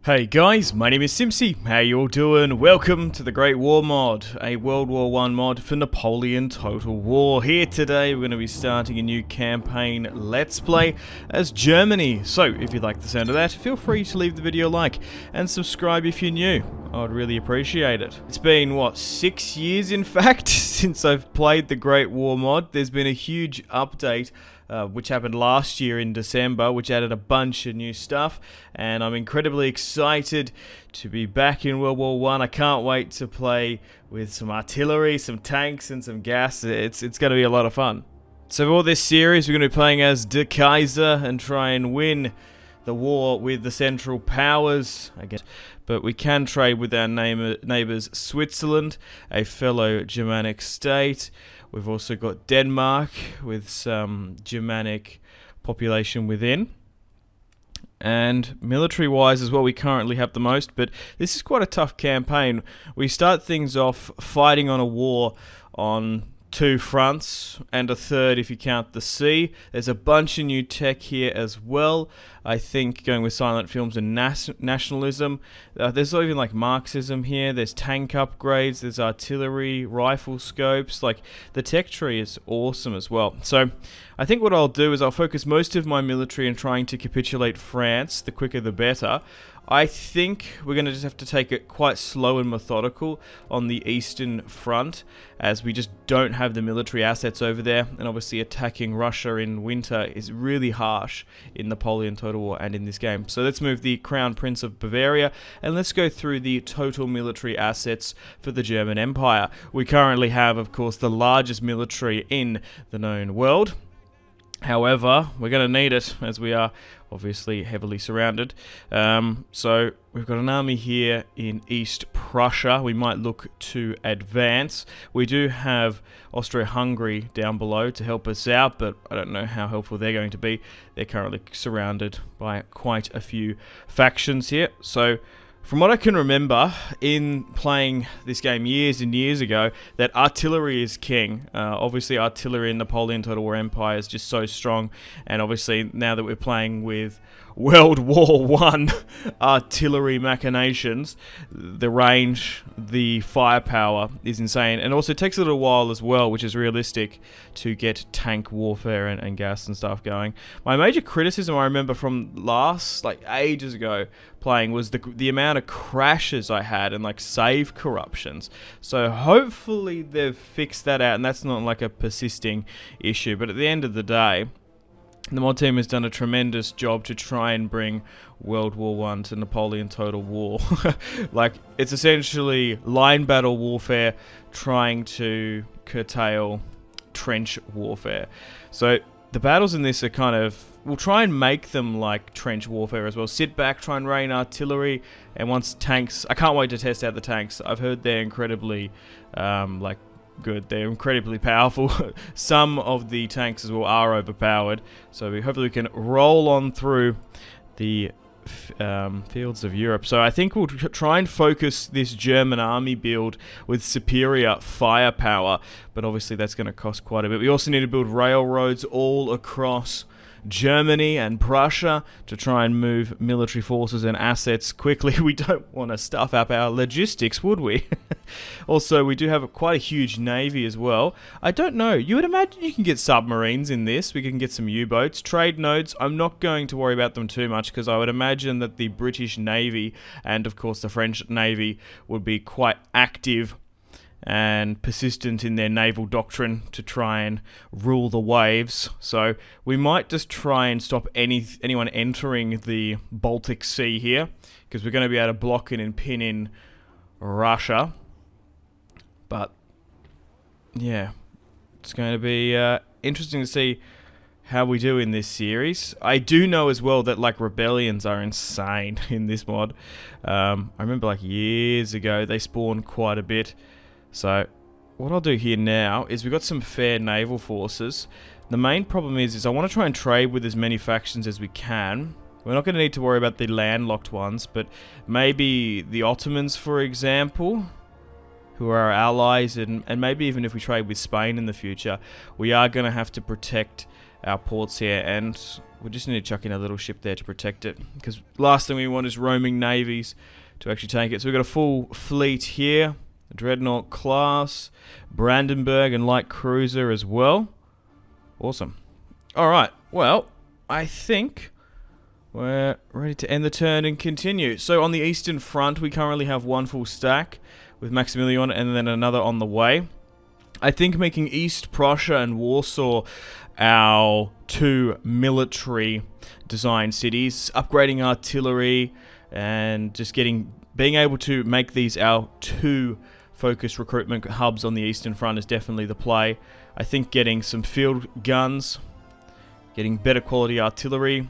Hey guys, my name is Simpzy. How you all doing? Welcome to the Great War mod, a World War 1 mod for Napoleon Total War. Here today we're going to be starting a new campaign Let's Play as Germany. So if you like the sound of that, feel free to leave the video a like and subscribe if you're new. I'd really appreciate it. It's been, what, 6 years in fact, since I've played the Great War mod. There's been a huge update which happened last year in December, which added a bunch of new stuff, and I'm incredibly excited to be back in World War 1. I can't wait to play with some artillery, some tanks, and some gas. It's going to be a lot of fun. So for this series, we're going to be playing as De Kaiser and try and win the war with the Central Powers, I guess. But we can trade with our neighbours Switzerland, a fellow Germanic state. We've also got Denmark with some Germanic population within. And military-wise as well, we currently have the most, but this is quite a tough campaign. We start things off fighting on a war on 2 fronts, and a third if you count the sea. There's a bunch of new tech here as well. I think going with silent films and nationalism. There's even like Marxism here. There's tank upgrades. There's artillery, rifle scopes. Like, the tech tree is awesome as well. So I think what I'll do is I'll focus most of my military in trying to capitulate France. The quicker the better. I think we're going to just have to take it quite slow and methodical on the Eastern Front, as we just don't have the military assets over there, and obviously attacking Russia in winter is really harsh in Napoleon Total War and in this game. So let's move the Crown Prince of Bavaria, and let's go through the total military assets for the German Empire. We currently have, of course, the largest military in the known world. However, we're going to need it, as we are obviously heavily surrounded. So we've got an army here in East Prussia. We might look to advance. We do have Austria-Hungary down below to help us out, but I don't know how helpful they're going to be. They're currently surrounded by quite a few factions here. So from what I can remember in playing this game years and years ago, that artillery is king. Obviously artillery in Napoleon Total War Empire is just so strong, and obviously now that we're playing with World War 1 artillery machinations, the range, the firepower is insane, and also it takes a little while as well, which is realistic, to get tank warfare and gas and stuff going. My major criticism I remember from last, like ages ago, playing was the amount of crashes I had and like save corruptions. So hopefully they've fixed that out and that's not like a persisting issue, but at the end of the day, the mod team has done a tremendous job to try and bring World War 1 to Napoleon Total War. Like, it's essentially line battle warfare trying to curtail trench warfare. So the battles in this are kind of, we'll try and make them like trench warfare as well. Sit back, try and rain artillery, and once tanks, I can't wait to test out the tanks. I've heard they're incredibly, good. They're incredibly powerful. Some of the tanks as well are overpowered, so hopefully we can roll on through the fields of Europe. So I think we'll try and focus this German army build with superior firepower, but obviously that's going to cost quite a bit. We also need to build railroads all across Germany and Prussia to try and move military forces and assets quickly. We don't want to stuff up our logistics, would we? Also, we do have quite a huge navy as well. I don't know. You would imagine you can get submarines in this. We can get some U-boats. Trade nodes, I'm not going to worry about them too much because I would imagine that the British Navy and, of course, the French Navy would be quite active and persistent in their naval doctrine to try and rule the waves. So we might just try and stop anyone entering the Baltic Sea here, because we're going to be able to block in and pin in Russia. But yeah, it's going to be interesting to see how we do in this series. I do know as well that like rebellions are insane in this mod. I remember like years ago they spawned quite a bit. So what I'll do here now is we've got some fair naval forces. The main problem is I want to try and trade with as many factions as we can. We're not going to need to worry about the landlocked ones, but maybe the Ottomans, for example, who are our allies, and maybe even if we trade with Spain in the future, we are going to have to protect our ports here, and we just need to chuck in a little ship there to protect it, because last thing we want is roaming navies to actually take it. So we've got a full fleet here, Dreadnought class, Brandenburg and light cruiser as well. Awesome. Alright, well, I think we're ready to end the turn and continue. So on the Eastern Front, we currently have one full stack with Maximilian and then another on the way. I think making East Prussia and Warsaw our two military design cities, upgrading artillery, and just being able to make these our two focused recruitment hubs on the Eastern Front is definitely the play. I think getting some field guns, getting better quality artillery,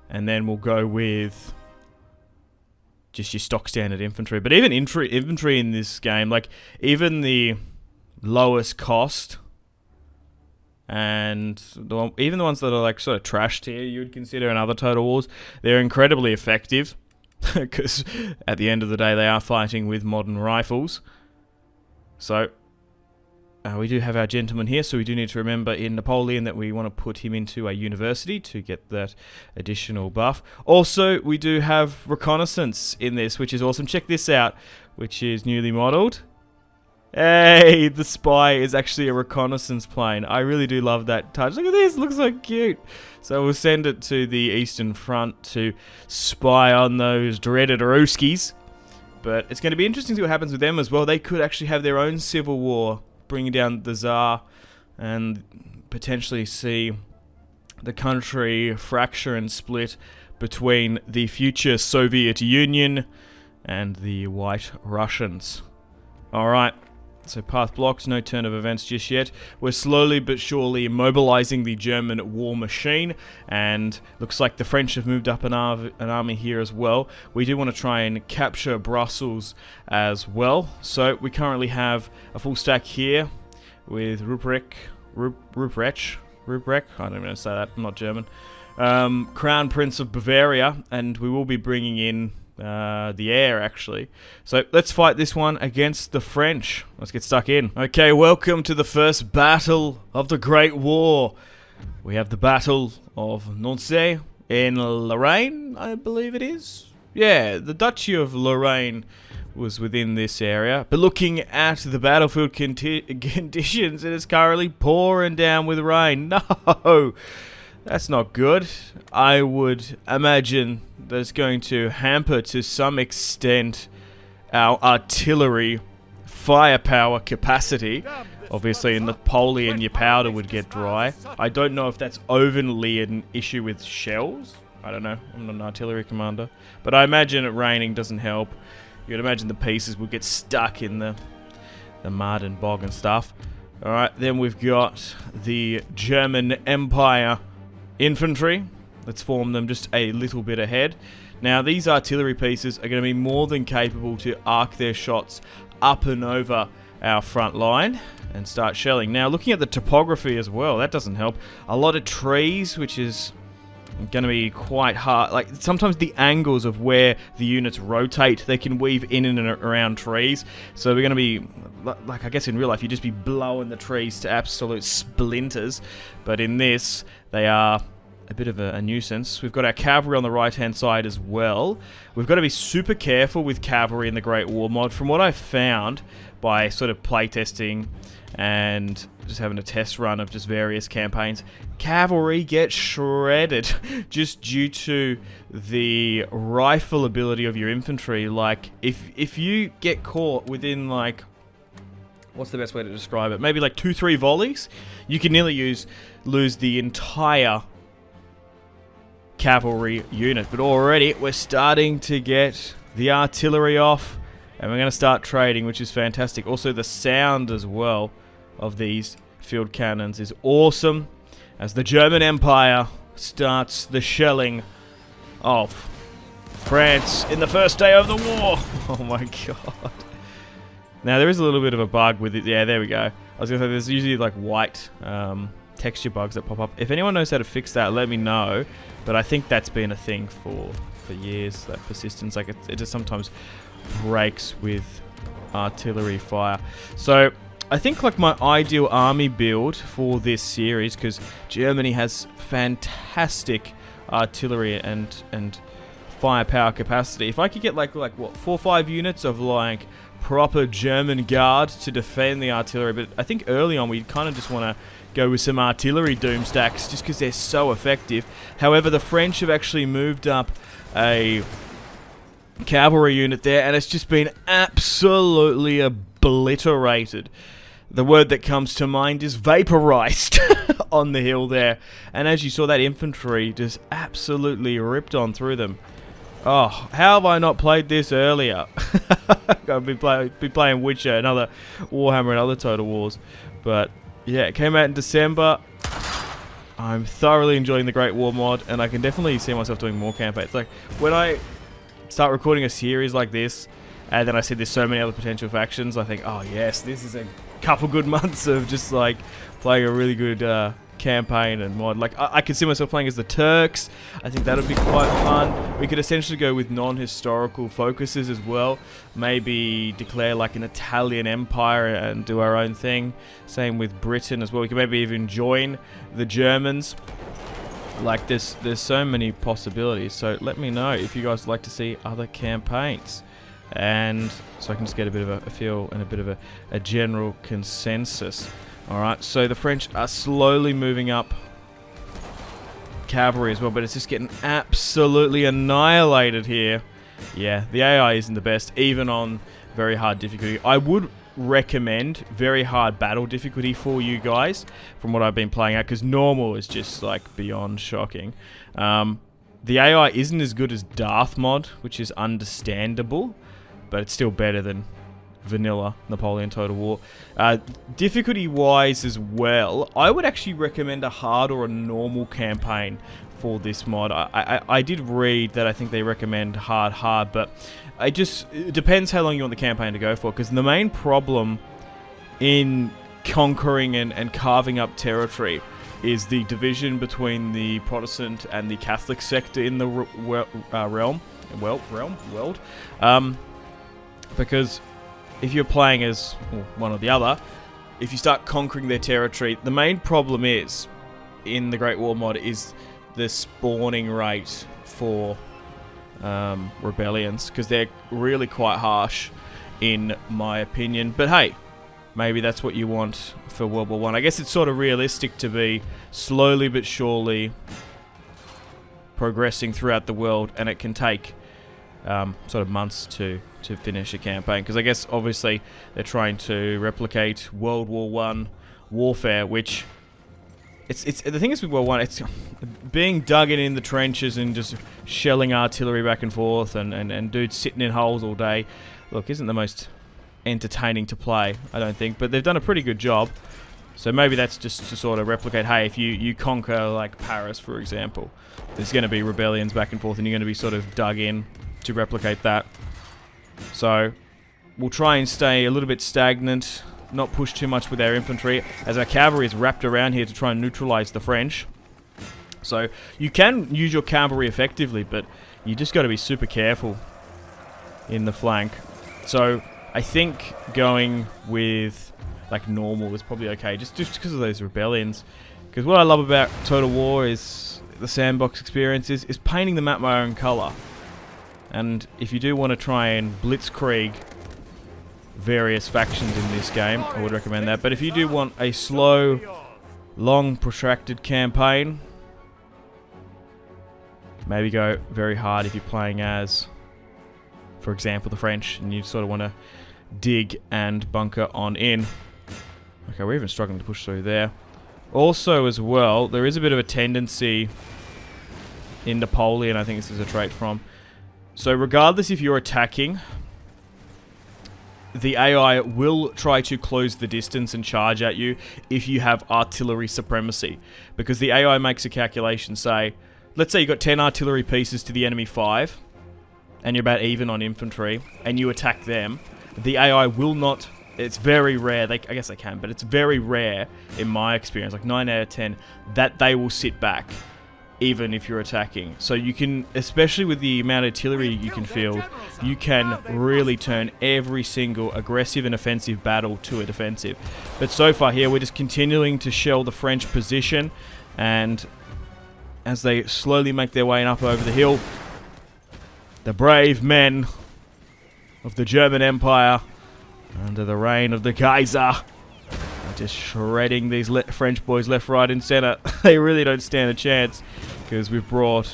and then we'll go with just your stock standard infantry. But even infantry in this game, like even the lowest cost and even the ones that are like sort of trash tier you'd consider in other Total Wars, they're incredibly effective because at the end of the day they are fighting with modern rifles. So we do have our gentleman here, so we do need to remember in Napoleon that we want to put him into a university to get that additional buff. Also, we do have Reconnaissance in this, which is awesome. Check this out, which is newly modeled. Hey, the spy is actually a reconnaissance plane. I really do love that touch. Look at this, it looks so cute. So we'll send it to the Eastern Front to spy on those dreaded Ruskies. But it's going to be interesting to see what happens with them as well. They could actually have their own civil war, bringing down the Tsar, and potentially see the country fracture and split between the future Soviet Union and the White Russians. Alright. So path blocked, no turn of events just yet. We're slowly but surely mobilizing the German war machine, and looks like the French have moved up an army here as well. We do want to try and capture Brussels as well. So we currently have a full stack here with Ruprecht, I don't even know how to say that, I'm not German. Crown Prince of Bavaria, and we will be bringing in the air actually. So let's fight this one against the French. Let's get stuck in. Okay, welcome to the first battle of the Great War. We have the Battle of Nancy in Lorraine, I believe it is. Yeah, the Duchy of Lorraine was within this area. But looking at the battlefield conditions, it is currently pouring down with rain. No! That's not good. I would imagine that's going to hamper to some extent our artillery firepower capacity. Obviously in Napoleon your powder would get dry. I don't know if that's overly an issue with shells. I don't know, I'm not an artillery commander. But I imagine it raining doesn't help. You'd imagine the pieces will get stuck in the mud and bog and stuff. Alright, then we've got the German Empire infantry. Let's form them just a little bit ahead. Now these artillery pieces are going to be more than capable to arc their shots up and over our front line and start shelling. Now looking at the topography as well, that doesn't help. A lot of trees, which is going to be quite hard. Like sometimes the angles of where the units rotate, they can weave in and around trees. So we're going to be, like I guess in real life, you just be blowing the trees to absolute splinters. But in this, they are a bit of a nuisance. We've got our cavalry on the right hand side as well. We've got to be super careful with cavalry in the Great War mod. From what I've found by sort of playtesting and just having a test run of just various campaigns, cavalry get shredded just due to the rifle ability of your infantry. Like if you get caught within like, what's the best way to describe it? Maybe like 2-3 volleys, you can nearly lose the entire cavalry unit. But already we're starting to get the artillery off, and we're going to start trading, which is fantastic. Also the sound as well of these field cannons is awesome as the German Empire starts the shelling of France in the first day of the war. Oh my god. Now there is a little bit of a bug with it. Yeah, there we go. I was going to say there's usually like white texture bugs that pop up. If anyone knows how to fix that, let me know. But I think that's been a thing for years, that persistence. Like it just sometimes breaks with artillery fire. So I think like my ideal army build for this series, because Germany has fantastic artillery and firepower capacity. If I could get like what 4 or 5 units of like proper German guard to defend the artillery, but I think early on we kind of just want to go with some artillery doom stacks just because they're so effective. However, the French have actually moved up a cavalry unit there, and it's just been absolutely obliterated. The word that comes to mind is vaporized on the hill there. And as you saw, that infantry just absolutely ripped on through them. Oh, how have I not played this earlier? I've been playing Witcher, another Warhammer, and other Total Wars. But yeah, it came out in December. I'm thoroughly enjoying the Great War mod, and I can definitely see myself doing more campaigns. Like, when I start recording a series like this, and then I see there's so many other potential factions, I think, oh yes, this is a couple good months of just like playing a really good campaign and mod. Like, I could see myself playing as the Turks. I think that would be quite fun. We could essentially go with non-historical focuses as well. Maybe declare like an Italian empire and do our own thing. Same with Britain as well. We could maybe even join the Germans. Like, there's so many possibilities. So let me know if you guys would like to see other campaigns. And so I can just get a bit of a feel and a bit of a general consensus. Alright, so the French are slowly moving up cavalry as well, but it's just getting absolutely annihilated here. Yeah, the AI isn't the best, even on very hard difficulty. I would recommend very hard battle difficulty for you guys, from what I've been playing at, because normal is just like beyond shocking. The AI isn't as good as Darth mod, which is understandable, but it's still better than vanilla Napoleon Total War. Difficulty wise as well, I would actually recommend a hard or a normal campaign for this mod. I did read that I think they recommend hard, but it depends how long you want the campaign to go for, because the main problem in conquering and carving up territory is the division between the Protestant and the Catholic sector in the world. Because if you're playing as one or the other, if you start conquering their territory, the main problem is, in the Great War mod, is the spawning rate for rebellions, because they're really quite harsh, in my opinion. But hey, maybe that's what you want for World War I. I guess it's sort of realistic to be slowly but surely progressing throughout the world, and it can take sort of months to finish a campaign, because I guess obviously they're trying to replicate World War I warfare, which it's the thing is with World War I, it's being dug in the trenches and just shelling artillery back and forth, and dudes sitting in holes all day. Look, isn't the most entertaining to play, I don't think, but they've done a pretty good job. So maybe that's just to sort of replicate, hey, if you conquer like Paris, for example, there's going to be rebellions back and forth, and you're going to be sort of dug in to replicate that. So we'll try and stay a little bit stagnant, not push too much with our infantry, as our cavalry is wrapped around here to try and neutralize the French. So you can use your cavalry effectively, but you just got to be super careful in the flank. So I think going with like normal is probably okay, just because of those rebellions. Because what I love about Total War is the sandbox experience is painting the map my own color. And if you do want to try and blitzkrieg various factions in this game, I would recommend that. But if you do want a slow, long, protracted campaign, maybe go very hard if you're playing as, for example, the French, and you sort of want to dig and bunker on in. Okay, we're even struggling to push through there. Also, as well, there is a bit of a tendency in Napoleon, I think this is a trait from. So regardless if you're attacking, the AI will try to close the distance and charge at you if you have artillery supremacy. Because the AI makes a calculation, say, let's say you got 10 artillery pieces to the enemy 5, and you're about even on infantry, and you attack them, the AI will not, it's very rare, I guess they can, but it's very rare, in my experience, like 9 out of 10, that they will sit back even if you're attacking. So you can, especially with the amount of artillery you can field, you can really turn every single aggressive and offensive battle to a defensive. But so far here, we're just continuing to shell the French position, and as they slowly make their way up over the hill, the brave men of the German Empire, under the reign of the Kaiser, are just shredding these French boys left, right, and center. They really don't stand a chance, because we've brought,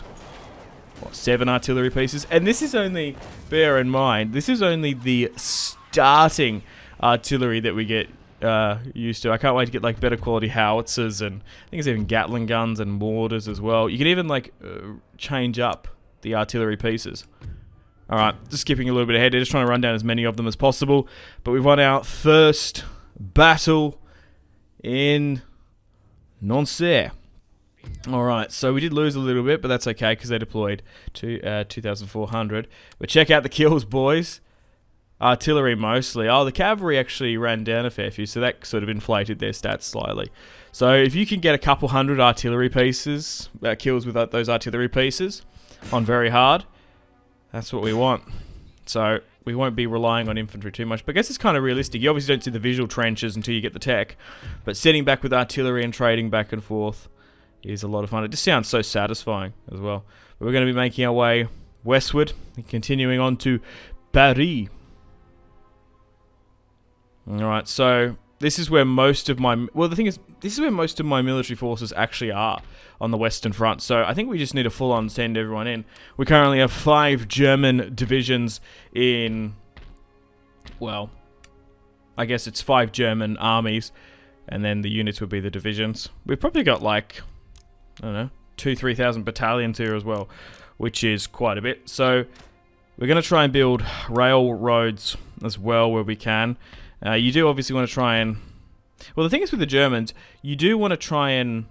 what, 7 artillery pieces? And this is only, bear in mind, this is only the starting artillery that we get used to. I can't wait to get like better quality howitzers, and I think there's even Gatling guns and mortars as well. You can even like change up the artillery pieces. Alright, just skipping a little bit ahead, just trying to run down as many of them as possible. But we've won our first battle in Nancy. Alright, so we did lose a little bit, but that's okay, because they deployed to 2,400. But check out the kills, boys. Artillery mostly. Oh, the cavalry actually ran down a fair few, so that sort of inflated their stats slightly. So if you can get a couple hundred artillery pieces, kills with those artillery pieces on very hard, that's what we want. So we won't be relying on infantry too much. But I guess it's kind of realistic. You obviously don't see the visual trenches until you get the tech. But sitting back with artillery and trading back and forth is a lot of fun. It just sounds so satisfying as well. But we're going to be making our way westward and continuing on to Paris. Alright, so this is where most of my... Well, the thing is, this is where most of my military forces actually are, on the Western Front. So I think we just need to full-on send everyone in. We currently have 5 German divisions in... Well, I guess it's 5 German armies, and then the units would be the divisions. We've probably got like, I don't know, 2,000-3,000 battalions here as well, which is quite a bit. So we're going to try and build railroads as well where we can. You do obviously want to try and... Well, the thing is with the Germans, you do want to try and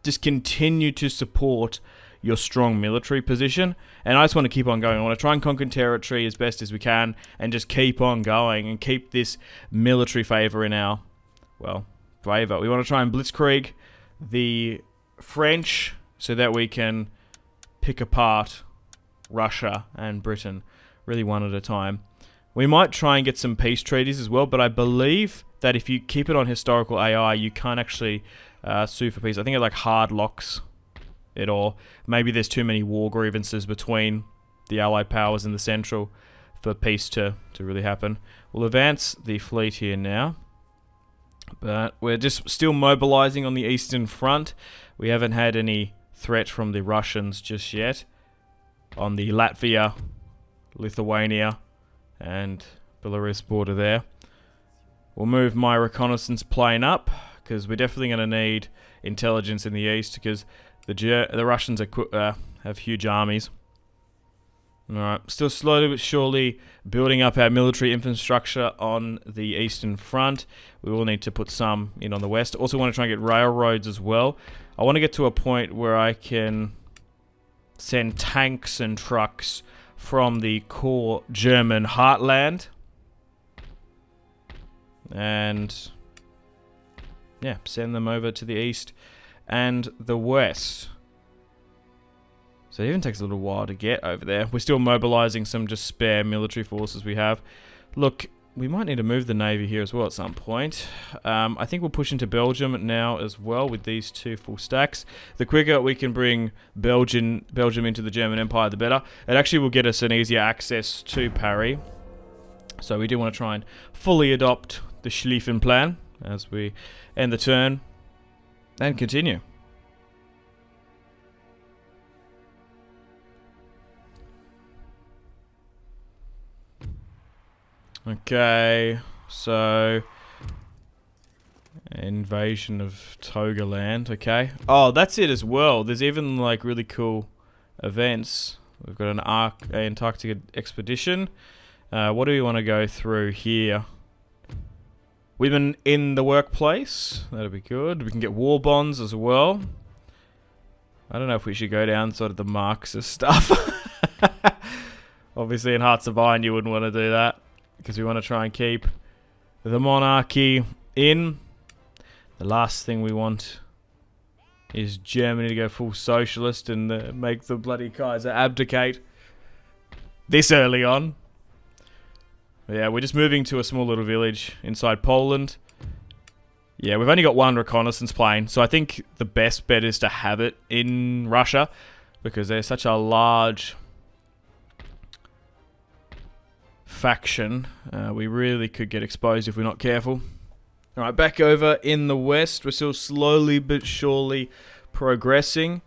just continue to support your strong military position. And I just want to keep on going. I want to try and conquer territory as best as we can and just keep on going and keep this military favor in our, well, favor. We want to try and blitzkrieg the French so that we can pick apart Russia and Britain really one at a time. We might try and get some peace treaties as well, but I believe that if you keep it on historical AI, you can't actually sue for peace. I think it like hard locks it all. Maybe there's too many war grievances between the Allied powers in the Central for peace to really happen. We'll advance the fleet here now, but we're just still mobilizing on the Eastern Front. We haven't had any threat from the Russians just yet on the Latvia, Lithuania, and Belarus border there. We'll move my reconnaissance plane up, because we're definitely going to need intelligence in the east, because the Russians are, have huge armies. Alright, still slowly but surely building up our military infrastructure on the Eastern Front. We will need to put some in on the west. Also want to try and get railroads as well. I want to get to a point where I can send tanks and trucks from the core German heartland. And yeah, send them over to the east and the west. So it even takes a little while to get over there. We're still mobilizing some just spare military forces we have. Look, we might need to move the navy here as well at some point. I think we'll push into Belgium now as well with these 2 full stacks. The quicker we can bring Belgium into the German Empire, the better. It actually will get us an easier access to Paris. So we do want to try and fully adopt the Schlieffen plan as we end the turn and continue. Okay, so invasion of Togoland, okay. Oh, that's it as well. There's even like really cool events. We've got an Antarctica expedition. What do we want to go through here? Women in the workplace, that'll be good. We can get war bonds as well. I don't know if we should go down sort of the Marxist stuff. Obviously in Hearts of Iron you wouldn't want to do that, because we want to try and keep the monarchy in. The last thing we want Is Germany to go full socialist and make the bloody Kaiser abdicate this early on? Yeah, we're just moving to a small little village inside Poland. Yeah, we've only got one reconnaissance plane, so I think the best bet is to have it in Russia because they're such a large faction. We really could get exposed if we're not careful. Alright, back over in the west, we're still slowly but surely progressing.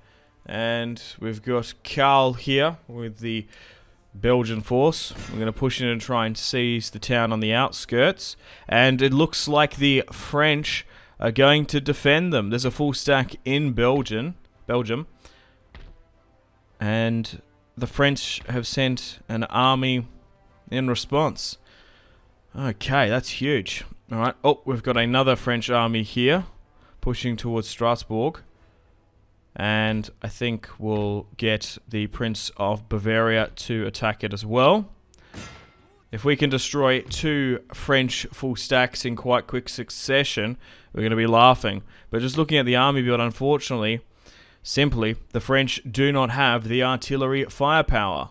And we've got Karl here with the Belgian force. We're going to push in and try and seize the town on the outskirts. And it looks like the French are going to defend them. There's a full stack in Belgium. And the French have sent an army in response. Okay, that's huge. Alright, oh, we've got another French army here pushing towards Strasbourg. And I think we'll get the Prince of Bavaria to attack it as well. If we can destroy 2 French full stacks in quite quick succession, we're going to be laughing. But just looking at the army build, unfortunately, simply, the French do not have the artillery firepower.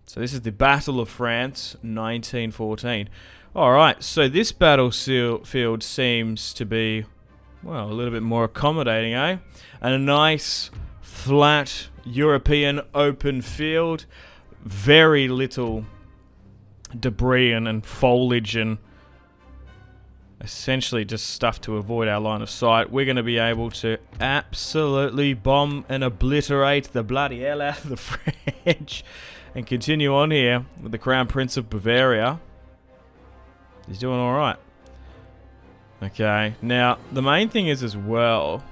So this is the Battle of France, 1914. Alright, so this battlefield seems to be, well, a little bit more accommodating, eh? And a nice, flat, European open field. Very little debris and foliage and essentially just stuff to avoid our line of sight. We're going to be able to absolutely bomb and obliterate the bloody hell out of the French. And continue on here with the Crown Prince of Bavaria. He's doing alright. Okay, now the main thing is as well,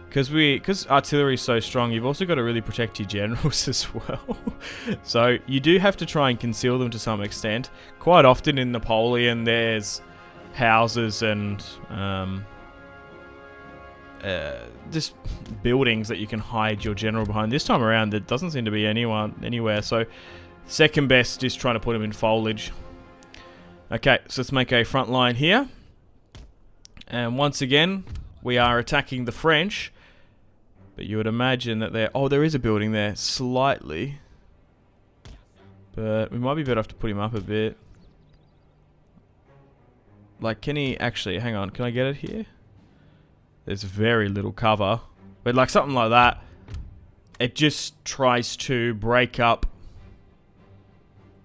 because artillery is so strong, you've also got to really protect your generals as well. So you do have to try and conceal them to some extent. Quite often in Napoleon there's houses and just buildings that you can hide your general behind. This time around there doesn't seem to be anyone anywhere, so second best is trying to put them in foliage. Okay, so let's make a front line here. And once again, we are attacking the French. But you would imagine that there... Oh, there is a building there, slightly. But we might be better off to put him up a bit. Like, can he... Actually, hang on. Can I get it here? There's very little cover. But like something like that, it just tries to break up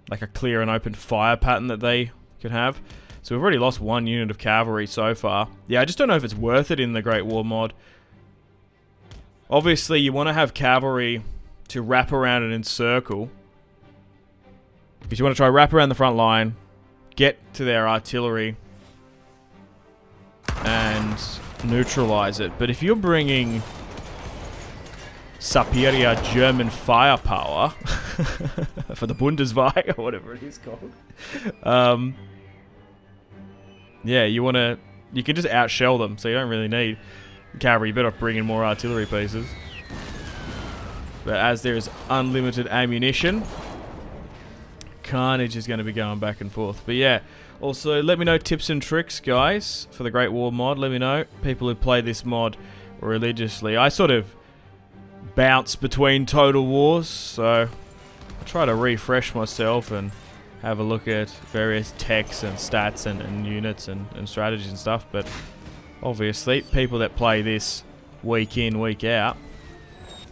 like a clear and open fire pattern that they could have. So we've already lost 1 unit of cavalry so far. Yeah, I just don't know if it's worth it in the Great War mod. Obviously, you want to have cavalry to wrap around and encircle. Because you want to try wrap around the front line, get to their artillery, and neutralize it. But if you're bringing superior German firepower for the Bundeswehr, or whatever it is called, yeah, you can just outshell them, so you don't really need cavalry. You better off bringing more artillery pieces. But as there is unlimited ammunition, carnage is going to be going back and forth. But yeah, also let me know tips and tricks, guys, for the Great War mod. Let me know, people who play this mod religiously. I sort of bounce between Total Wars, so I try to refresh myself and have a look at various techs and stats and units and strategies and stuff. But obviously, people that play this week in, week out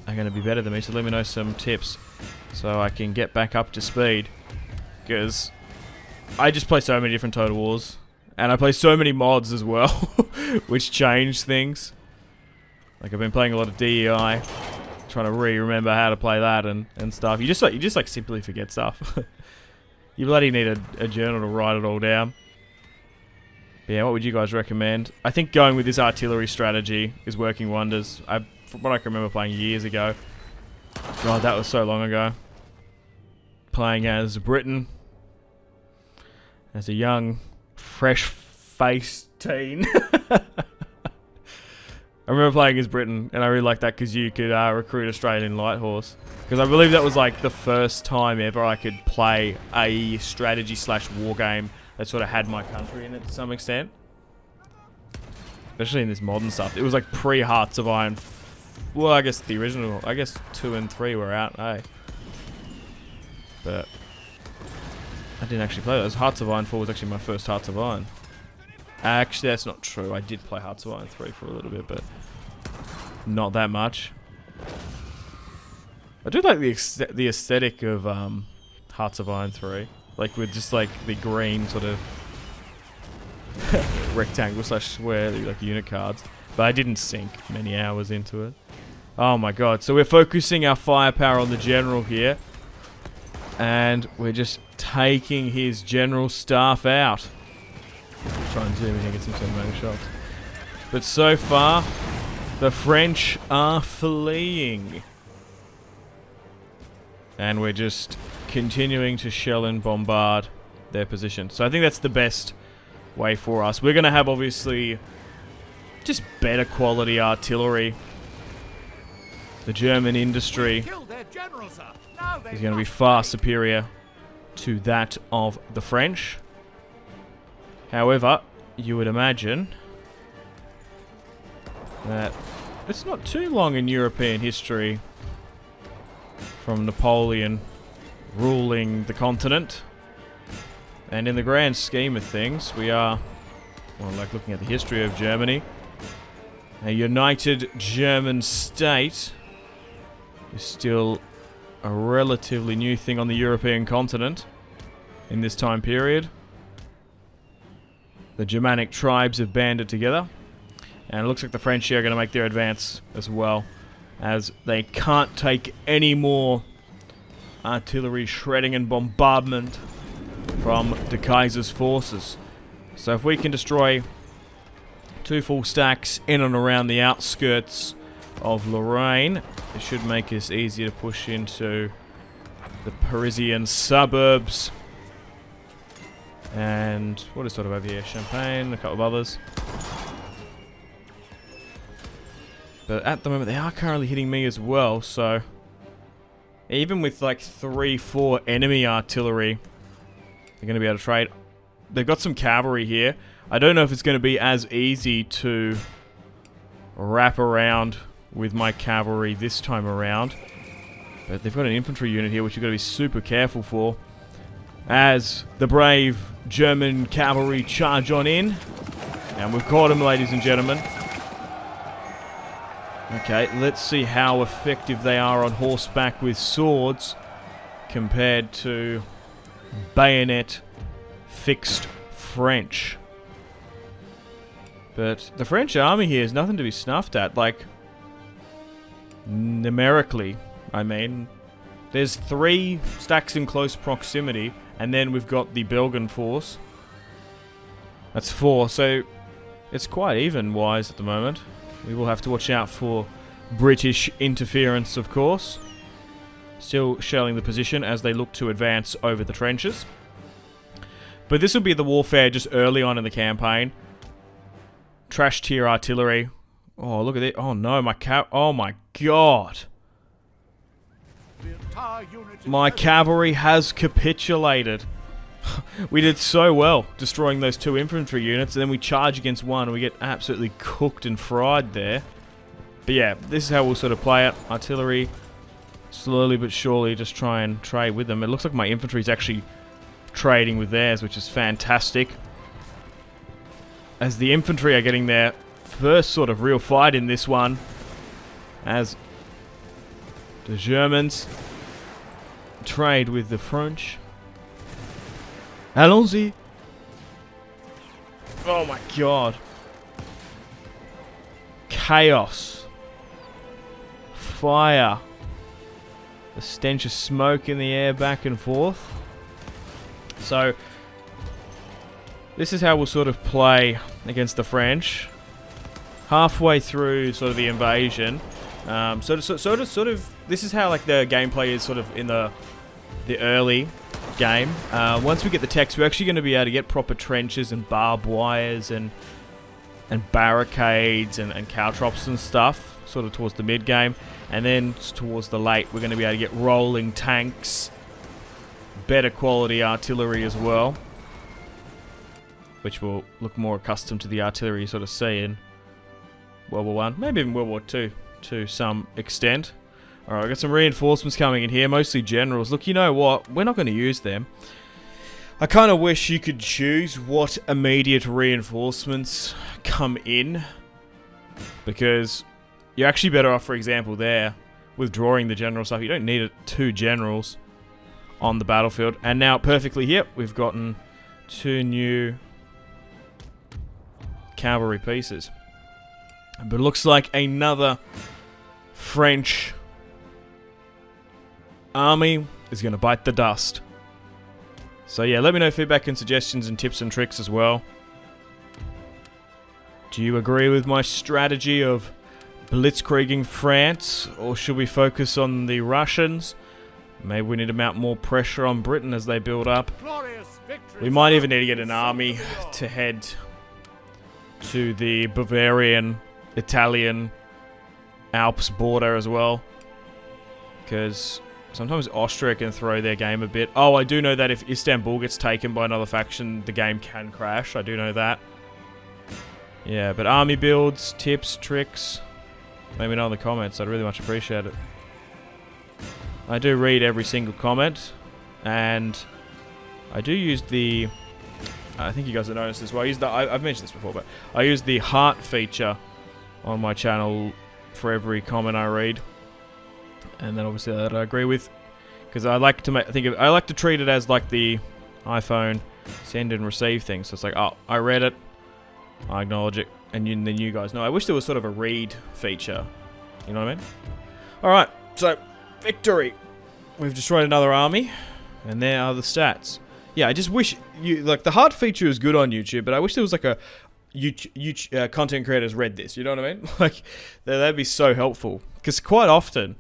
are going to be better than me. So let me know some tips so I can get back up to speed. Because I just play so many different Total Wars. And I play so many mods as well, which change things. Like I've been playing a lot of DEI, trying to remember how to play that and stuff. You just like simply forget stuff. You bloody need a journal to write it all down. But yeah, what would you guys recommend? I think going with this artillery strategy is working wonders. From what I can remember playing years ago. God, that was so long ago. Playing as Britain. As a young, fresh-faced teen. I remember playing as Britain, and I really liked that because you could recruit Australian Light Horse. Because I believe that was like the first time ever I could play a strategy/war game that sort of had my country in it to some extent. especially in this modern stuff. It was like pre-Hearts of Iron. Well, I guess the original, I guess 2 and 3 were out, eh? But I didn't actually play those. Hearts of Iron 4 was actually my first Hearts of Iron. Actually, that's not true. I did play Hearts of Iron 3 for a little bit, but not that much. I do like the aesthetic of Hearts of Iron 3. Like with just like the green sort of rectangle / square like unit cards. But I didn't sink many hours into it. Oh my god. So we're focusing our firepower on the general here. And we're just taking his general staff out. Try and zoom in and get some cinematic shots. But so far, the French are fleeing. And we're just continuing to shell and bombard their position. So I think that's the best way for us. We're going to have, obviously, just better quality artillery. The German industry is going to be far superior to that of the French. However, you would imagine that it's not too long in European history from Napoleon ruling the continent. And in the grand scheme of things, we are, well, like looking at the history of Germany, a united German state is still a relatively new thing on the European continent in this time period. The Germanic tribes have banded together, and it looks like the French are going to make their advance as well, as they can't take any more artillery shredding and bombardment from De Kaiser's forces. So if we can destroy 2 full stacks in and around the outskirts of Lorraine, it should make us easier to push into the Parisian suburbs. And what is sort of over here? Champagne, a couple of others. But at the moment, they are currently hitting me as well, so even with like 3-4 enemy artillery, they're going to be able to trade. They've got some cavalry here. I don't know if it's going to be as easy to wrap around with my cavalry this time around. But they've got an infantry unit here, which you've got to be super careful for, as the brave German cavalry charge on in. And we've caught them, ladies and gentlemen. Okay, let's see how effective they are on horseback with swords compared to bayonet fixed French. But the French army here is nothing to be snuffed at. Like, numerically, I mean, there's 3 stacks in close proximity, and then we've got the Belgian force. That's 4, so it's quite even-wise at the moment. We will have to watch out for British interference, of course. Still shelling the position as they look to advance over the trenches. But this will be the warfare just early on in the campaign. Trash tier artillery. Oh, look at it. Oh no, oh my god. My cavalry has capitulated. We did so well destroying those 2 infantry units, and then we charge against one and we get absolutely cooked and fried there. But yeah, this is how we'll sort of play it. Artillery, slowly but surely just try and trade with them. It looks like my infantry is actually trading with theirs, which is fantastic, as the infantry are getting their first sort of real fight in this one, as the Germans trade with the French. Allons-y! Oh my god. Chaos. Fire. The stench of smoke in the air back and forth. So, this is how we'll sort of play against the French. Halfway through sort of the invasion. Sort of, this is how like the gameplay is sort of in the early game. Once we get the text, we're actually going to be able to get proper trenches and barbed wires and barricades and caltrops and stuff, sort of towards the mid game. And then towards the late, we're going to be able to get rolling tanks, better quality artillery as well, which will look more accustomed to the artillery you're sort of seeing World War One, maybe even World War Two to some extent. Alright, I've got some reinforcements coming in here, mostly generals. Look, you know what? We're not going to use them. I kind of wish you could choose what immediate reinforcements come in. Because you're actually better off, for example, there, withdrawing the general stuff. You don't need 2 generals on the battlefield. And now, perfectly, yep, we've gotten 2 new cavalry pieces. But it looks like another French army is going to bite the dust. So yeah, let me know feedback and suggestions and tips and tricks as well. Do you agree with my strategy of blitzkrieging France, or should we focus on the Russians? Maybe we need to mount more pressure on Britain as they build up. We might even need to get an army to head to the Bavarian, Italian, Alps border as well. Because sometimes Austria can throw their game a bit. Oh, I do know that if Istanbul gets taken by another faction, the game can crash. I do know that. Yeah, but army builds, tips, tricks, let me know in the comments. I'd really much appreciate it. I do read every single comment, and I do use the... I think you guys have noticed this. Well, I use the... I've mentioned this before, but I use the heart feature on my channel for every comment I read. And then obviously that I agree with, because I like to I like to treat it as like the iPhone send and receive thing. So it's like, oh, I read it, I acknowledge it, and then you guys know. I wish there was sort of a read feature. You know what I mean? All right, so victory. We've destroyed another army, and there are the stats. Yeah, I just wish like the heart feature is good on YouTube, but I wish there was like a content creators read this. You know what I mean? Like that'd be so helpful, because quite often.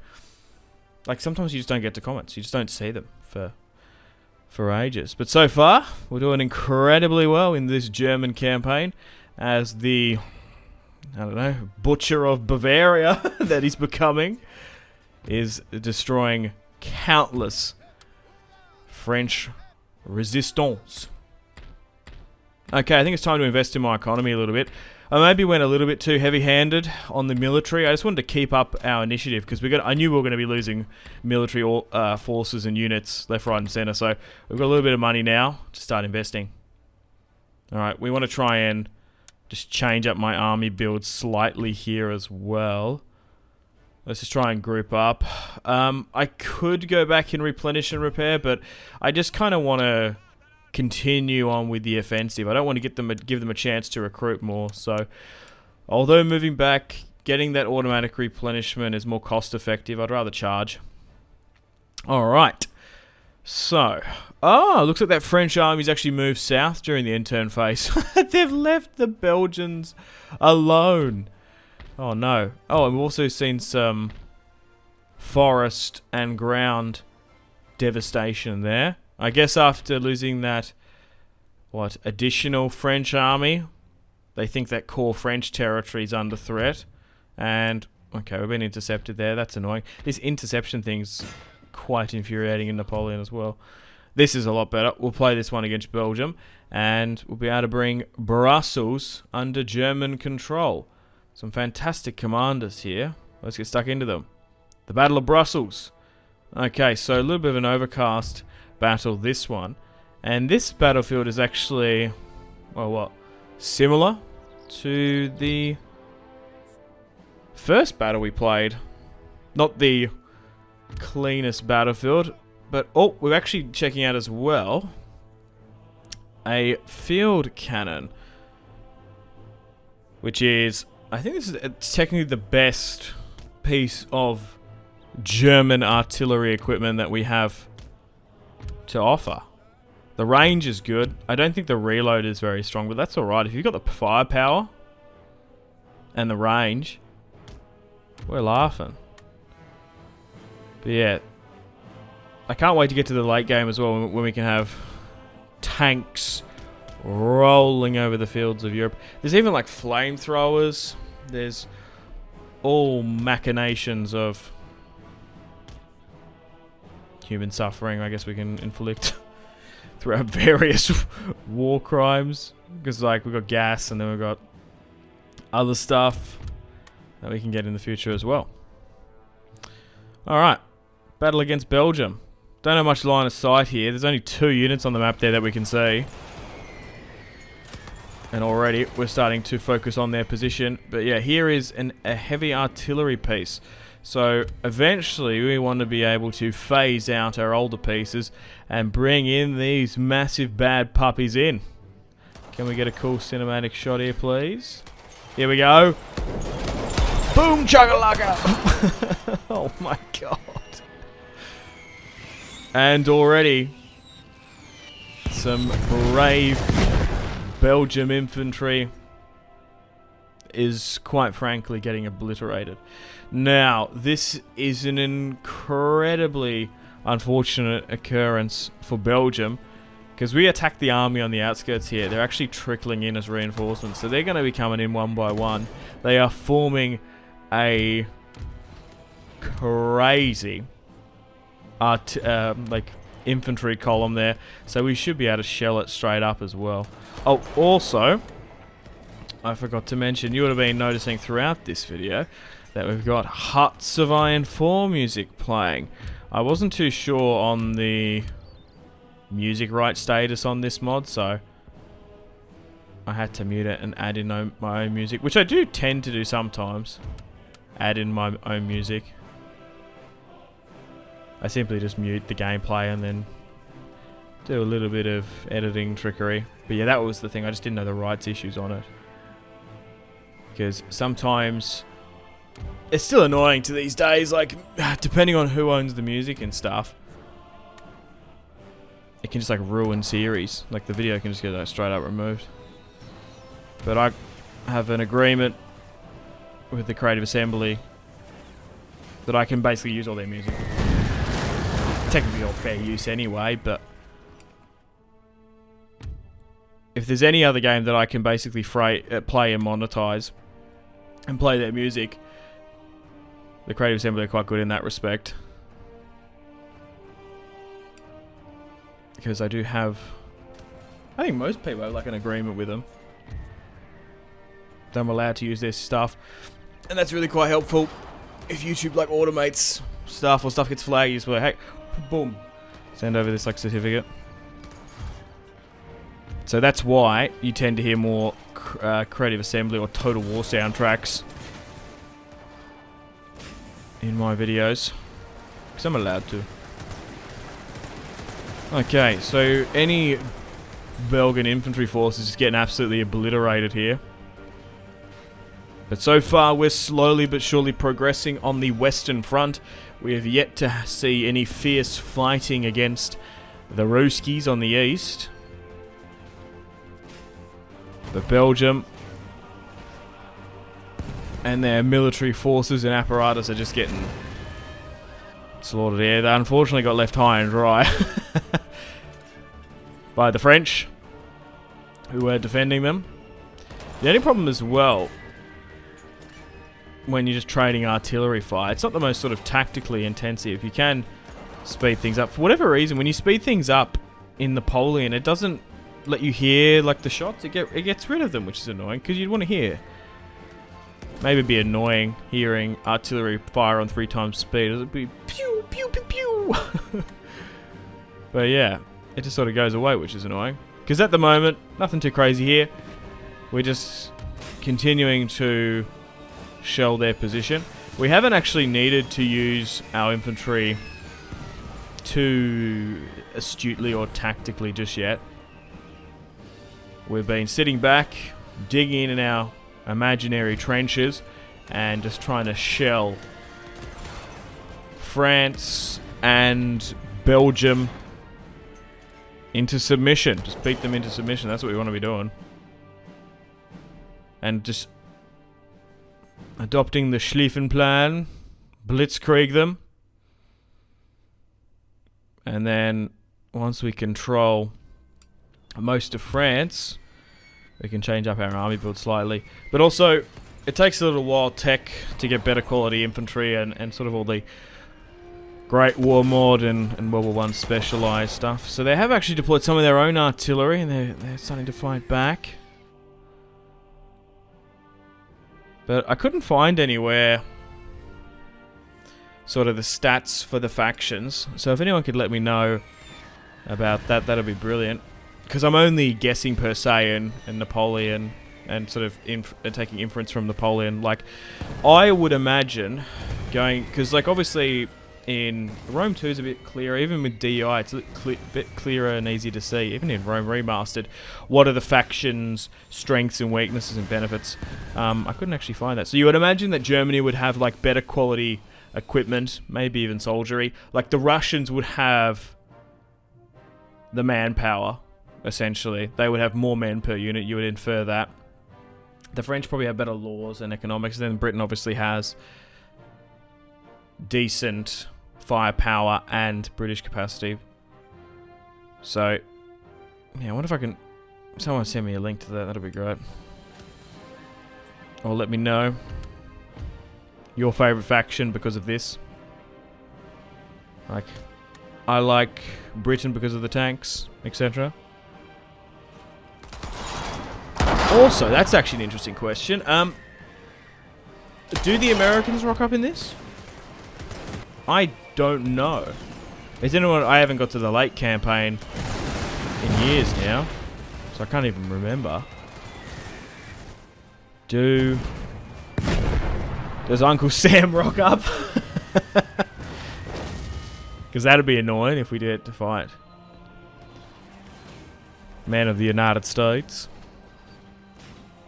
Like, sometimes you just don't get to comments. You just don't see them for ages. But so far, we're doing incredibly well in this German campaign as the, I don't know, butcher of Bavaria that he's becoming is destroying countless French resistance. Okay, I think it's time to invest in my economy a little bit. I maybe went a little bit too heavy-handed on the military. I just wanted to keep up our initiative because I knew we were going to be losing military forces and units left, right, and center. So we've got a little bit of money now to start investing. All right, we want to try and just change up my army build slightly here as well. Let's just try and group up. I could go back and replenish and repair, but I just kind of want to continue on with the offensive. I don't want to give them a chance to recruit more. So, although moving back, getting that automatic replenishment is more cost effective, I'd rather charge. Alright. So, looks like that French army's actually moved south during the intern phase. They've left the Belgians alone. Oh no. Oh, and we've also seen some forest and ground devastation there. I guess after losing that, additional French army, they think that core French territory is under threat. And, okay, we've been intercepted there. That's annoying. This interception thing's quite infuriating in Napoleon as well. This is a lot better. We'll play this one against Belgium, and we'll be able to bring Brussels under German control. Some fantastic commanders here. Let's get stuck into them. The Battle of Brussels. Okay, so a little bit of an overcast battle, this one, and this battlefield is actually, similar to the first battle we played. Not the cleanest battlefield, but we're actually checking out as well a field cannon, which is, I think this is technically the best piece of German artillery equipment that we have to offer. The range is good. I don't think the reload is very strong, but that's alright. If you've got the firepower and the range, we're laughing. But yeah, I can't wait to get to the late game as well, when we can have tanks rolling over the fields of Europe. There's even like flamethrowers. There's all machinations of human suffering, I guess, we can inflict throughout various war crimes. Because, like, we've got gas and then we've got other stuff. that we can get in the future as well. Alright, battle against Belgium. Don't have much line of sight here. There's only 2 units on the map there that we can see. And already we're starting to focus on their position. But yeah, here is a heavy artillery piece. So eventually we want to be able to phase out our older pieces and bring in these massive bad puppies in. Can we get a cool cinematic shot here, please? Here we go. Boom chugga-lugga! Oh my god. And already some brave Belgium infantry is quite frankly getting obliterated. Now, this is an incredibly unfortunate occurrence for Belgium, because we attacked the army on the outskirts here. They're actually trickling in as reinforcements, so they're going to be coming in one by one. They are forming a crazy like infantry column there, so we should be able to shell it straight up as well. Oh, also, I forgot to mention, you would have been noticing throughout this video that we've got Hearts of Iron 4 music playing. I wasn't too sure on the music right status on this mod, so I had to mute it and add in my own music, which I do tend to do sometimes. Add in my own music. I simply just mute the gameplay and then do a little bit of editing trickery. But yeah, that was the thing. I just didn't know the rights issues on it. Because sometimes it's still annoying to these days, like, depending on who owns the music and stuff, it can just like ruin series. Like the video can just get straight up removed. But I have an agreement with the Creative Assembly that I can basically use all their music. Technically all fair use anyway, but if there's any other game that I can basically play and monetize and play their music, the Creative Assembly are quite good in that respect. Because I do have, I think most people have like an agreement with them that I'm allowed to use their stuff, and that's really quite helpful. If YouTube like automates stuff or stuff gets flagged, you just like, hey, boom, send over this like certificate. So that's why you tend to hear more Creative Assembly or Total War soundtracks in my videos, because I'm allowed to. Okay, so any Belgian infantry forces is getting absolutely obliterated here. But so far we're slowly but surely progressing on the Western Front. We have yet to see any fierce fighting against the Ruskies on the east. But Belgium and their military forces and apparatus are just getting slaughtered here. They unfortunately got left high and dry by the French, who were defending them. The only problem as well, when you're just trading artillery fire, it's not the most sort of tactically intensive. You can speed things up. For whatever reason, when you speed things up in Napoleon, it doesn't let you hear like the shots. It gets rid of them, which is annoying, because you'd want to hear. Maybe it'd be annoying hearing artillery fire on 3 times speed. It'd be pew, pew, pew, pew. But yeah, it just sort of goes away, which is annoying. Because at the moment, nothing too crazy here. We're just continuing to shell their position. We haven't actually needed to use our infantry too astutely or tactically just yet. We've been sitting back, digging in our imaginary trenches, and just trying to shell France and Belgium into submission. Just beat them into submission. That's what we want to be doing. And just adopting the Schlieffen plan, blitzkrieg them, and then once we control most of France, we can change up our army build slightly. But also, it takes a little while tech to get better quality infantry and sort of all the Great War Mod and World War 1 specialized stuff. So they have actually deployed some of their own artillery, and they're starting to fight back. But I couldn't find anywhere sort of the stats for the factions. So if anyone could let me know about that, that'd be brilliant. Because I'm only guessing per se and Napoleon and sort of taking inference from Napoleon. Like, I would imagine going... Because, like, obviously in Rome 2 is a bit clearer. Even with DI, it's a bit clearer and easy to see. Even in Rome Remastered, what are the factions' strengths and weaknesses and benefits? I couldn't actually find that. So you would imagine that Germany would have, like, better quality equipment, maybe even soldiery. Like, the Russians would have the manpower, essentially. They would have more men per unit, you would infer that. The French probably have better laws and economics. Then Britain obviously has decent firepower and British capacity. So, yeah, I wonder if I can... Someone send me a link to that, that'd be great. Or let me know your favourite faction because of this. Like, I like Britain because of the tanks, etc. Also, that's actually an interesting question. Do the Americans rock up in this? I don't know. Is anyone... I haven't got to the late campaign in years now, so I can't even remember. Does Uncle Sam rock up? Because that'd be annoying if we did to fight. Man of the United States.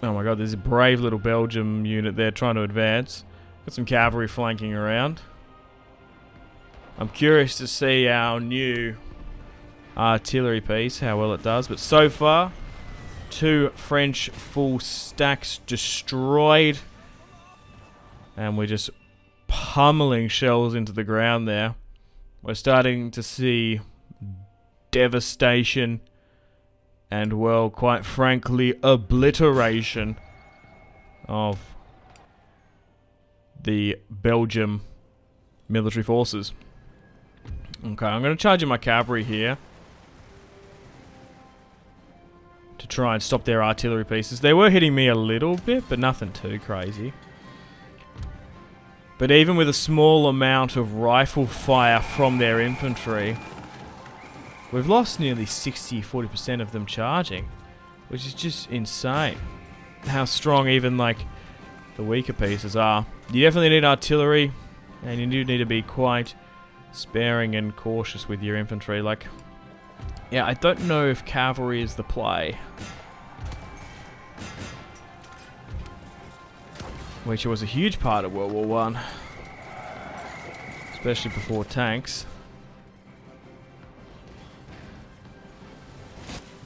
Oh my god, there's a brave little Belgium unit there trying to advance. Got some cavalry flanking around. I'm curious to see our new artillery piece, how well it does. But so far, 2 French full stacks destroyed. And we're just pummeling shells into the ground there. We're starting to see devastation and, well, quite frankly, obliteration of the Belgium military forces. Okay, I'm going to charge in my cavalry here to try and stop their artillery pieces. They were hitting me a little bit, but nothing too crazy. But even with a small amount of rifle fire from their infantry, we've lost nearly 40% of them charging, which is just insane. How strong even, like, the weaker pieces are. You definitely need artillery, and you do need to be quite sparing and cautious with your infantry. Like, yeah, I don't know if cavalry is the play. Which was a huge part of World War One, especially before tanks.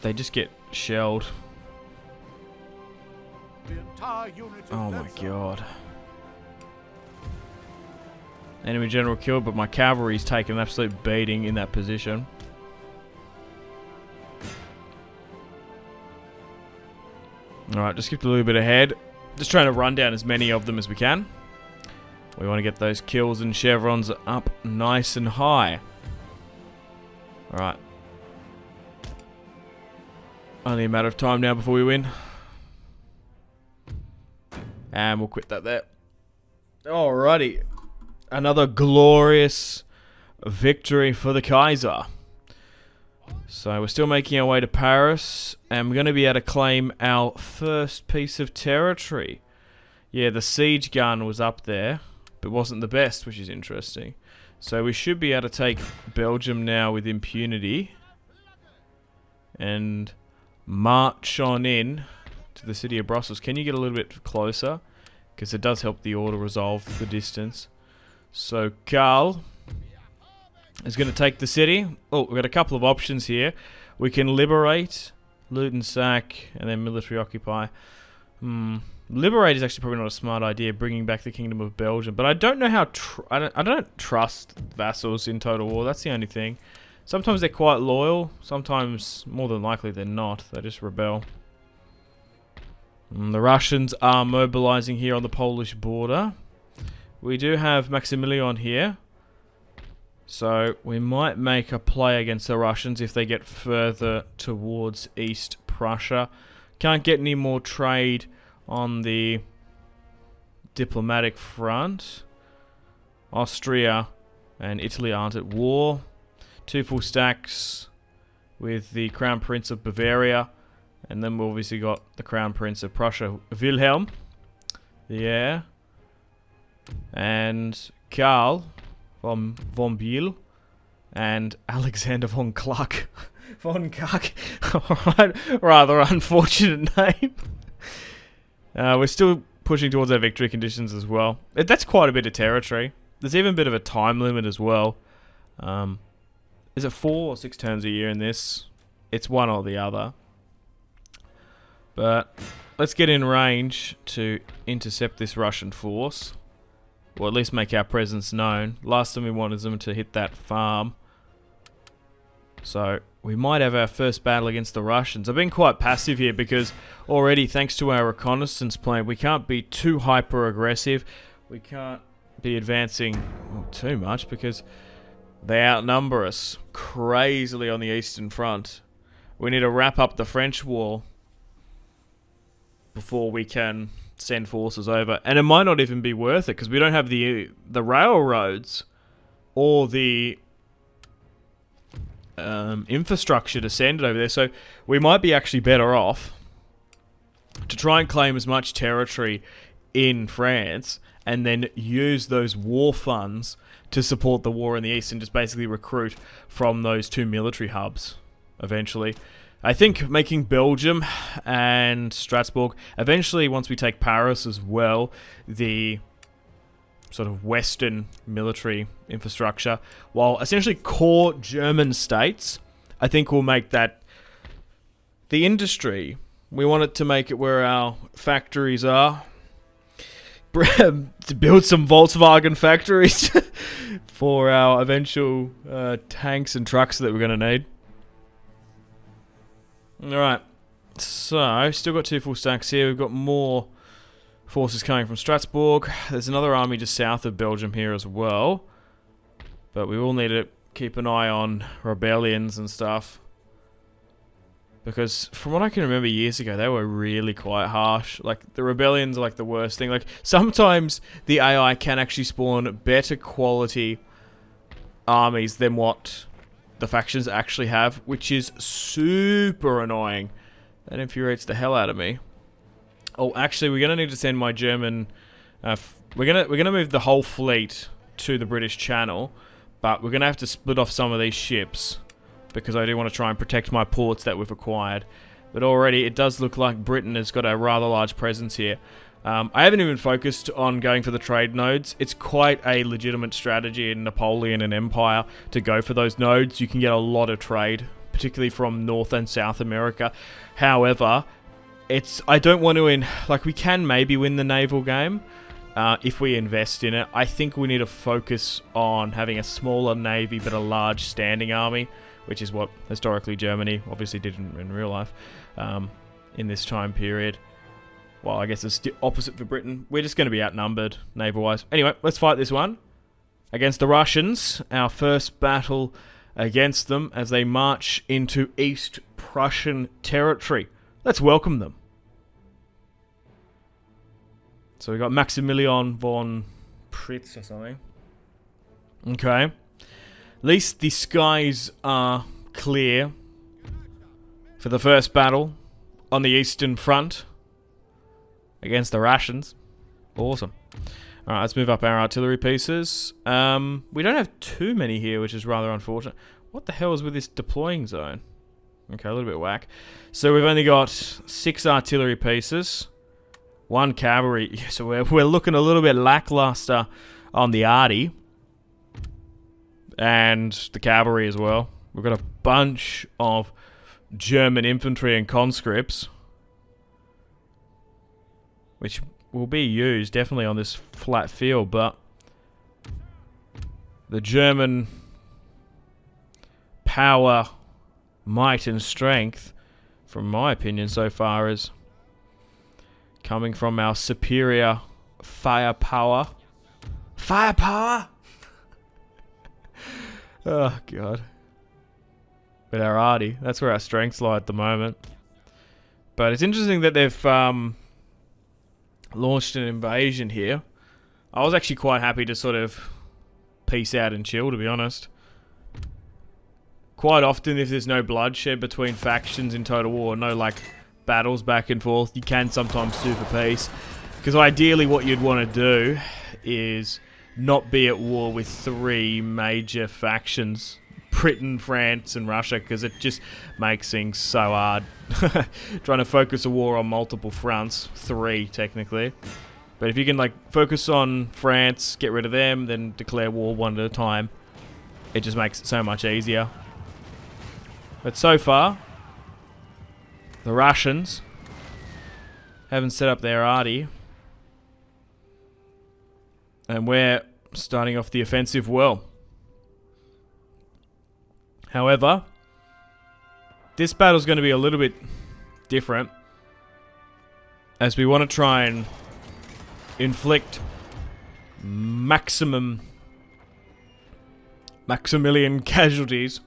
They just get shelled. Oh my god. Enemy general killed, but my cavalry's taken an absolute beating in that position. Alright, just skipped a little bit ahead. Just trying to run down as many of them as we can. We want to get those kills and chevrons up nice and high. Alright. Only a matter of time now before we win. And we'll quit that there. Alrighty. Another glorious victory for the Kaiser. So we're still making our way to Paris, and we're going to be able to claim our first piece of territory. Yeah, the siege gun was up there, but wasn't the best, which is interesting. So we should be able to take Belgium now with impunity, and march on in to the city of Brussels. Can you get a little bit closer? Because it does help the order resolve the distance. So Karl is going to take the city. Oh, we've got a couple of options here. We can liberate, loot and sack, and then military occupy. Liberate is actually probably not a smart idea, bringing back the Kingdom of Belgium. But I don't know how... I don't trust vassals in Total War. That's the only thing. Sometimes they're quite loyal. Sometimes, more than likely, they're not. They just rebel. The Russians are mobilizing here on the Polish border. We do have Maximilian here. So we might make a play against the Russians if they get further towards East Prussia. Can't get any more trade on the diplomatic front. Austria and Italy aren't at war. 2 full stacks with the Crown Prince of Bavaria. And then we've obviously got the Crown Prince of Prussia, Wilhelm. Yeah. And Karl von Biel. And Alexander von Kluck. Von Kuck. Alright, rather unfortunate name. We're still pushing towards our victory conditions as well. That's quite a bit of territory. There's even a bit of a time limit as well. Is it 4 or 6 turns a year in this? It's one or the other. But let's get in range to intercept this Russian force. Or at least make our presence known. Last time we wanted them to hit that farm. So we might have our first battle against the Russians. I've been quite passive here because already, thanks to our reconnaissance plan, we can't be too hyper-aggressive. We can't be advancing too much because they outnumber us crazily on the Eastern Front. We need to wrap up the French war before we can send forces over. And it might not even be worth it because we don't have the railroads or the infrastructure to send it over there. So we might be actually better off to try and claim as much territory in France and then use those war funds to support the war in the East and just basically recruit from those 2 military hubs eventually. I think making Belgium and Strasbourg, eventually once we take Paris as well, the sort of Western military infrastructure, while essentially core German states, I think we'll make that the industry. We want it to make it where our factories are. To build some Volkswagen factories for our eventual tanks and trucks that we're going to need. Alright, so still got 2 full stacks here. We've got more forces coming from Strasbourg. There's another army just south of Belgium here as well. But we will need to keep an eye on rebellions and stuff. Because from what I can remember years ago, they were really quite harsh. Like, the rebellions are like the worst thing. Like, sometimes the AI can actually spawn better quality armies than what the factions actually have, which is super annoying. That infuriates the hell out of me. Oh, actually, we're gonna need to send my German. We're gonna move the whole fleet to the British Channel, but we're gonna have to split off some of these ships because I do want to try and protect my ports that we've acquired. But already, it does look like Britain has got a rather large presence here. I haven't even focused on going for the trade nodes. It's quite a legitimate strategy in Napoleon and Empire to go for those nodes. You can get a lot of trade, particularly from North and South America. However, I don't want to we can maybe win the naval game if we invest in it. I think we need to focus on having a smaller navy but a large standing army, which is what historically Germany obviously did in real life in this time period. Well, I guess it's the opposite for Britain. We're just going to be outnumbered, naval-wise. Anyway, let's fight this one. Against the Russians, our first battle against them as they march into East Prussian territory. Let's welcome them. So we got Maximilian von Pritz or something. Okay. At least the skies are clear for the first battle on the Eastern Front against the Russians. Awesome. Alright, let's move up our artillery pieces. We don't have too many here, which is rather unfortunate. What the hell is with this deploying zone? Okay, a little bit whack. So we've only got 6 artillery pieces, 1 cavalry. So we're looking a little bit lackluster on the arty. And the cavalry as well. We've got a bunch of German infantry and conscripts, which will be used definitely on this flat field, but the German power, might and strength, from my opinion so far, is coming from our superior firepower. Firepower! Oh, God. With our arty, that's where our strengths lie at the moment. But it's interesting that they've launched an invasion here. I was actually quite happy to sort of peace out and chill, to be honest. Quite often, if there's no bloodshed between factions in Total War, no like battles back and forth, you can sometimes sue for peace. Because ideally what you'd want to do is not be at war with 3 major factions, Britain, France and Russia, because it just makes things so hard. Trying to focus a war on multiple fronts, 3 technically. But if you can like focus on France, get rid of them, then declare war one at a time, it just makes it so much easier. But so far, the Russians haven't set up their arty. And we're starting off the offensive well. However, this battle's going to be a little bit different, as we want to try and inflict maximilian casualties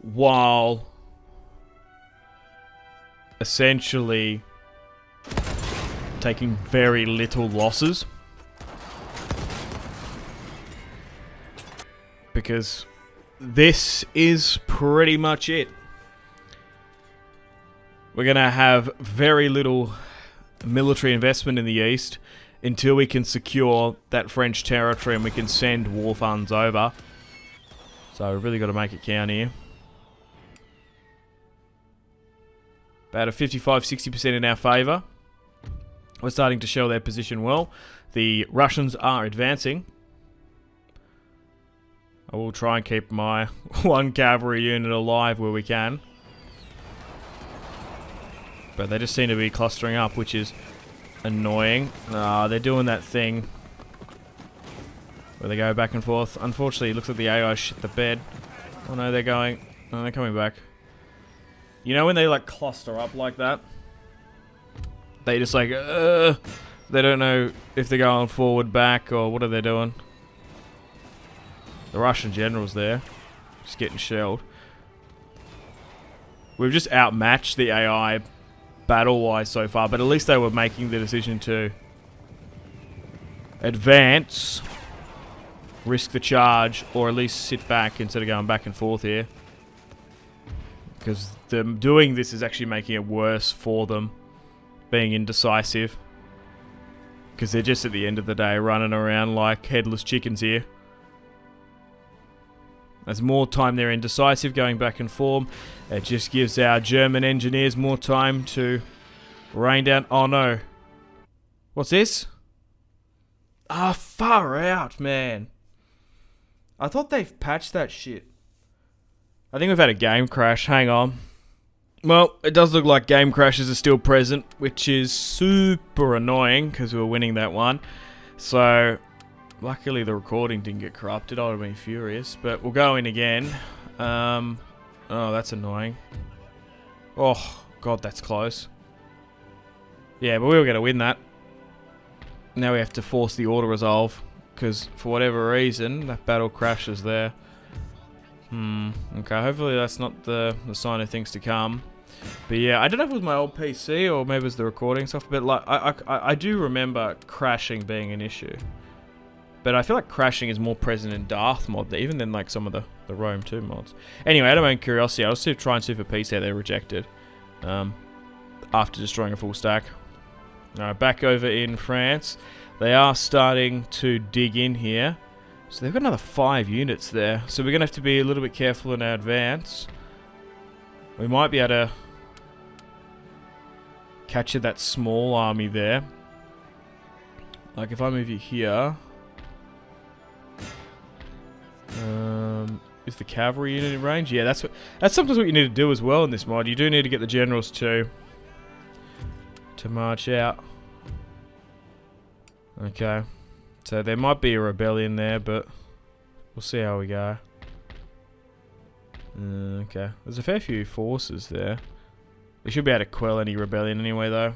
while essentially taking very little losses. Because this is pretty much it. We're going to have very little military investment in the east until we can secure that French territory and we can send war funds over. So we've really got to make it count here. About a 55-60% in our favour. We're starting to show their position well. The Russians are advancing. I will try and keep my 1 cavalry unit alive where we can. But they just seem to be clustering up, which is annoying. They're doing that thing where they go back and forth. Unfortunately, it looks like the AI shit the bed. Oh no, they're going... Oh, they're coming back. You know when they like cluster up like that? They just like... They don't know if they're going forward, back, or what are they doing. The Russian general's there. Just getting shelled. We've just outmatched the AI battle-wise so far, but at least they were making the decision to advance, risk the charge, or at least sit back instead of going back and forth here. Because them doing this is actually making it worse for them, being indecisive. Because they're just at the end of the day running around like headless chickens here. As more time they're indecisive, going back and forth, it just gives our German engineers more time to rain down. Oh no. What's this? Ah, far out, man. I thought they've patched that shit. I think we've had a game crash. Hang on. Well, it does look like game crashes are still present, which is super annoying because we were winning that one. So... luckily the recording didn't get corrupted. I would have been furious. But we'll go in again. Oh, that's annoying. Oh, God, that's close. Yeah, but we were going to win that. Now we have to force the auto-resolve. Because for whatever reason, that battle crashes there. Okay, hopefully that's not the sign of things to come. But yeah, I don't know if it was my old PC or maybe it was the recording software. But like, I do remember crashing being an issue. But I feel like crashing is more present in Darth mod, even than like some of the Rome 2 mods. Anyway, out of my own curiosity, I'll just try and see for peace how they're rejected. After destroying a full stack. Alright, back over in France. They are starting to dig in here. So they've got another 5 units there. So we're going to have to be a little bit careful in our advance. We might be able to capture that small army there. Like if I move you here... is the cavalry unit in range? Yeah, that's sometimes what you need to do as well in this mod. You do need to get the generals to march out. Okay. So there might be a rebellion there, but we'll see how we go. Okay. There's a fair few forces there. We should be able to quell any rebellion anyway, though.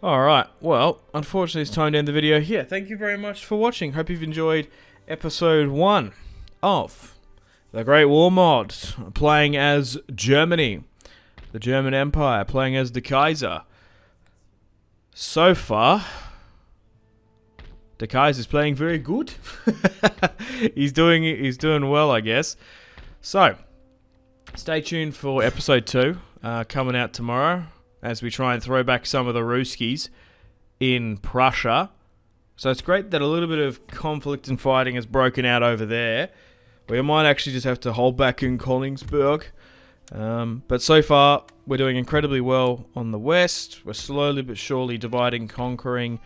Alright, well, unfortunately it's time to end the video here. Thank you very much for watching. Hope you've enjoyed episode 1 of the Great War Mod, playing as Germany, the German Empire, playing as the Kaiser. So far, Dekais is playing very good. He's doing well, I guess. So, stay tuned for episode 2 coming out tomorrow as we try and throw back some of the Ruskies in Prussia. So it's great that a little bit of conflict and fighting has broken out over there. We might actually just have to hold back in Königsberg. But so far, we're doing incredibly well on the west. We're slowly but surely dividing, conquering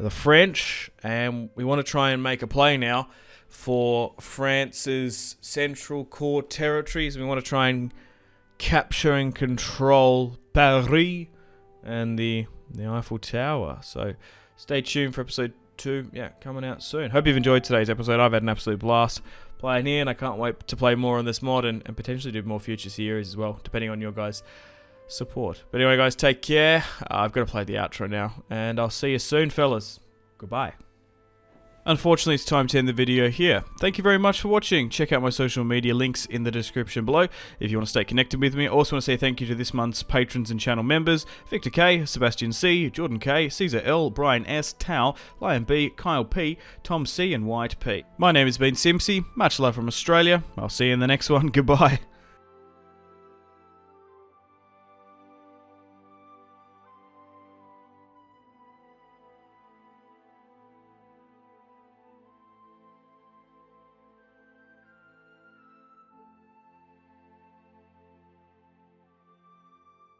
the French. And we want to try and make a play now for France's central core territories. We want to try and capture and control Paris and the Eiffel Tower. So stay tuned for episode 2. Yeah, coming out soon. Hope you've enjoyed today's episode. I've had an absolute blast playing here, and I can't wait to play more on this mod and potentially do more future series as well, depending on your guys' support. But anyway, guys, take care. I've got to play the outro now, and I'll see you soon, fellas. Goodbye. Unfortunately, it's time to end the video here. Thank you very much for watching. Check out my social media links in the description below if you want to stay connected with me. I also want to say thank you to this month's patrons and channel members: Victor K, Sebastian C, Jordan K, Caesar L, Brian S, Tao, Lion B, Kyle P, Tom C, and White P. My name has been Simpzy. Much love from Australia. I'll see you in the next one. Goodbye.